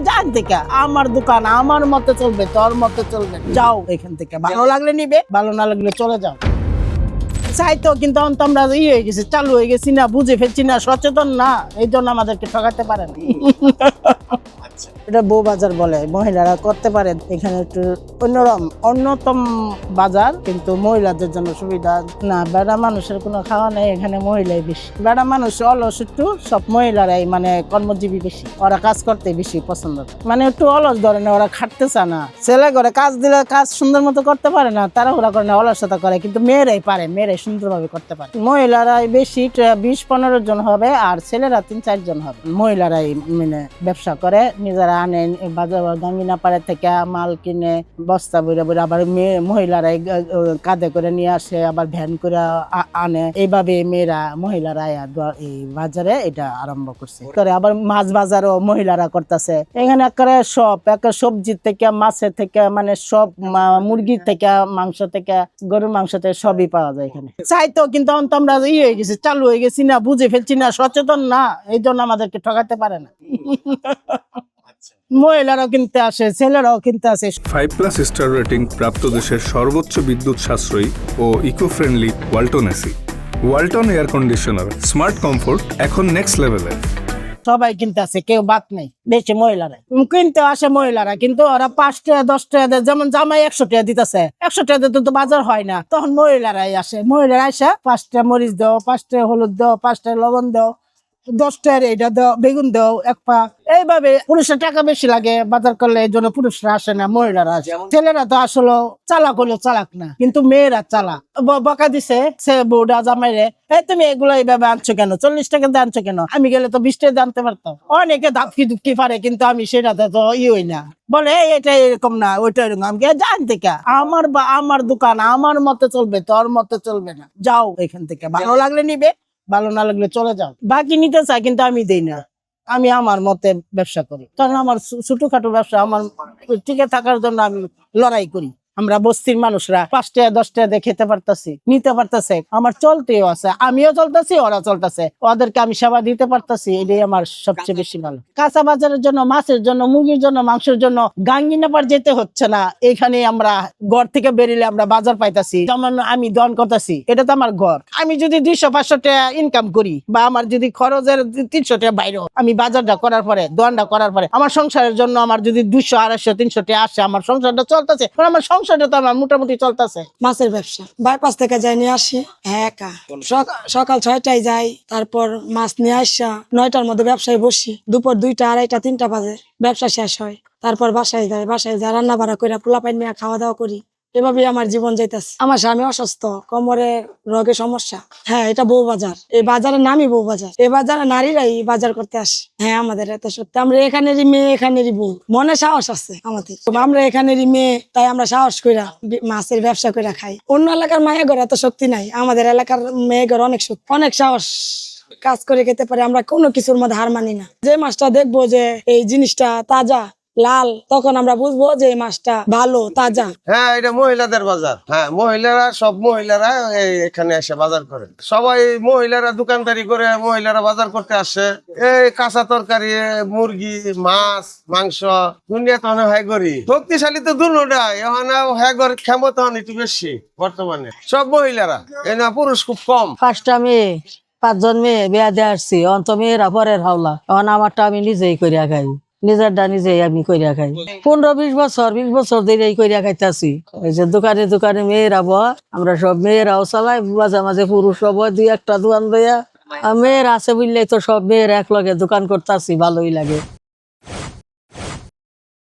জান থেকে আমার দোকান আমার মতে চলবে, তোর মতে চলবে, যাও এখান থেকে। ভালো লাগলে নিবে, ভালো না লাগলে চলে যাও। চাইতো কিন্তু আমরা হয়ে গেছি, চালু হয়ে গেছি না, বুঝে ফেলছি না, সচেতন না, এই জন্য আমাদেরকে ঠকাতে পারে না। এটা বউ বাজার বলে, মহিলারা করতে পারে। এখানে একটু অন্যতম বাজার, কিন্তু মহিলাদের জন্য সুবিধা না। বেড়া মানুষের কোনো খাওয়া নেই এখানে, মহিলাই বেশি। বেড়া মানুষ অলস একটু, সব মহিলারাই মানে কর্মজীবী বেশি, ওরা কাজ করতে বেশি পছন্দ করে। মানে একটু অলস ধরে না, ওরা খাটতে চায় না। ছেলে করে কাজ দিলে কাজ সুন্দর মতো করতে পারে না, তারা ওরা করে না, অলসতা করে। কিন্তু মেয়েরাই পারে, মেয়েরাই সুন্দরভাবে করতে পারে। মহিলারাই বেশি 20-15 জন হবে, আর ছেলেরা 3-4 জন হবে। মহিলারাই মানে ব্যবসা করে, নিজেরা আনে বাজার গাঙ্গিনা পাড়া থেকে মাল কিনে বস্তা বইরা বইরা, আবার মহিলারাই কাঁধে করে নিয়ে আসে, আবার ভ্যান করে আনে। এইভাবে মেয়েরা মহিলারা এই বাজারে এটা আরম্ভ করছে। আবার মাছ বাজারও মহিলারা করতেছে এখানে। একটা সবজি থেকে, মাছের থেকে, মানে সব মুরগির থেকে, মাংস থেকে, গরুর মাংস থেকে সবই পাওয়া যায় এখানে। চাইতো কিন্তু আমরা হয়ে গেছি, চালু হয়ে গেছি না, বুঝে ফেলছি না, সচেতন না, এই জন্য আমাদেরকে ঠকাতে পারে না। মহিলারাও কিনতে আসে, ছেলেরাও কিনতে আসে। 5+ স্টার রেটিং প্রাপ্ত দেশের সর্বোচ্চ বিদ্যুৎ সাশ্রয়ী ও eco friendly Walton AC. Walton air conditioner, smart comfort এখন নেক্সট লেভেলে। সবাই কিনতে আসে, কেউ বাদ নেই। বেশি মহিলারা কিনতে আসে মহিলারা, কিন্তু ওরা 5 টাকা 10 টাকা দেয়। যেমন জামাই 100 টাকা দিতেছে, 100 টাকা দিতে তো বাজার হয় না, তখন মহিলারাই আসে। মহিলারা আসে 5 টাকা মরিচ দাও, 5 টাকা হলুদ দাও, 5 টাকা লবণ দাও, 10 টাকার এইটা দাও, বেগুন দাও 1 পা। এইভাবে পুরুষের টাকা বেশি লাগে বাজার করলে, এই জন্য পুরুষরা আসে না, মহিলারা আসে। ছেলেরা তো আসলে চালাক হলো চালাক না, কিন্তু মেয়েরা চালাক। বকা দিছে সে বউডা জামাইরে, এই তুমি এগুলো এইভাবে আনছো কেন, 40 টাকা দিয়ে আনছো কেন? আমি গেলে তো 20 টাকা আনতে পারতাম। অনেকে ধাপকি ধুপকি পারে, কিন্তু আমি সেটাতে তো হই না। বলে এটা এরকম না, ওইটা এরকম। আমি জান থেকে আমার দোকান আমার মতে চলবে, তোর মতে চলবে না, যাও এখান থেকে। ভালো লাগলে নিবে, ভালো না লাগলে চলে যাও। বাকি নিতে চাই, কিন্তু আমি দেই না। আমি আমার মতে ব্যবসা করি, কারণ আমার ছোটখাটো ব্যবসা, আমার টিকে থাকার জন্য আমি লড়াই করি। আমরা বস্তির মানুষরা 5 টাকা 10 টাকা দিয়ে খেতে পারতাছি, নিতে পারতাছে, আমার চলতেও আছে, আমিও চলতেছি, ওরা চলতেছে, ওদেরকে আমি সেবা দিতে পারতাছি। এটাই আমার সবচেয়ে বেশি ভালো। কাঁচা বাজারের জন্য, মাছের জন্য, মুরগির জন্য, মাংসের জন্য গাঙ্গিনাপাড় যেতে হচ্ছে না। এখানে আমরা ঘর থেকে বেরিয়ে আমরা বাজার পাইতাছি। যেমন আমি দোকান করতেছি, এটা তো আমার ঘর। আমি যদি 200-500 টাকা ইনকাম করি, বা আমার যদি খরচের 300 টাকা বাইরে, আমি বাজারটা করার পরে, দোকানটা করার পরে, আমার সংসারের জন্য আমার যদি 200, 250, 300 টাকা আসে, আমার সংসারটা চলতেছে। আমার সংসারটা তো আমার মোটামুটি চলতেছে। মাছের ব্যবসা বাইপাস থেকে যাই নিয়ে আসি, একা সকাল 6টায় যাই, তারপর মাছ নিয়ে আসা 9টার মধ্যে ব্যবসায় বসি, দুপুর 2টা, 2:30, 3টা বাজে ব্যবসা শেষ হয়। তারপর বাসায় যাই, রান্না বাড়া করে পোলাপাইন নিয়ে খাওয়া দাওয়া করি। এভাবে আমার জীবন যাইতেছে। আমার স্বামী অসুস্থ, কোমরে রোগের সমস্যা। হ্যাঁ, এটা বউ বাজার। এই বাজারের নামই বউ বাজার। এই বাজারে নারীরাই বাজার করতে আসে। হ্যাঁ, আমাদের এত সত্যি। আমরা এখানেরই মেয়ে, এখানেরই বউ, মনে সাহস আছে আমাদের। আমরা এখানেরই মেয়ে, তাই আমরা সাহস কইরা মাছের ব্যবসা করে খাই। অন্য এলাকার মায়ের ঘরে এত শক্তি নাই, আমাদের এলাকার মেয়ে ঘরে অনেক শক্তি, অনেক সাহস, কাজ করে খেতে পারে। আমরা কোনো কিছুর মধ্যে হার মানি না। যে মাছটা দেখবো যে এই জিনিসটা তাজা, লাল, তখন আমরা বুঝবো যে এই মাছটা ভালো, তাজা। হ্যাঁ, এটা মহিলাদের বাজার। হ্যাঁ, সব মহিলারা এখানে এসে বাজার করে। সবাই মহিলারা দোকানদারি করে, মহিলারা বাজার করতে আসে। এই কাঁচা তরকারি, মুরগি, মাছ, মাংস, দুনিয়া তো হ্যাঁ করি। শক্তিশালী তো দুটাই, এখানে হ্যাঁ ক্ষমতা একটু বেশি বর্তমানে। সব মহিলারা, এই না পুরুষ খুব কম। 5টা মেয়ে, 5 জন মেয়ে বিয়া দিয়ে আসছি। অন্ত মেয়েরা পরের হাওলা, এখন আমারটা আমি নিজেই করিয়া খাই, নিজেরটা নিজেই আমি করিয়া খাই। 15-20 বছর ধরে করিয়া খাইতেছি। এই যে দোকানে দোকানে মেয়েরা বয়, আমরা সব মেয়েরাও চালাই, মাঝে মাঝে পুরুষ বয়, 2-1টা দোকান দেয়া। মেয়েরা আছে বুঝলেই তো সব মেয়েরা এক লগে দোকান করতেছি, ভালোই লাগে।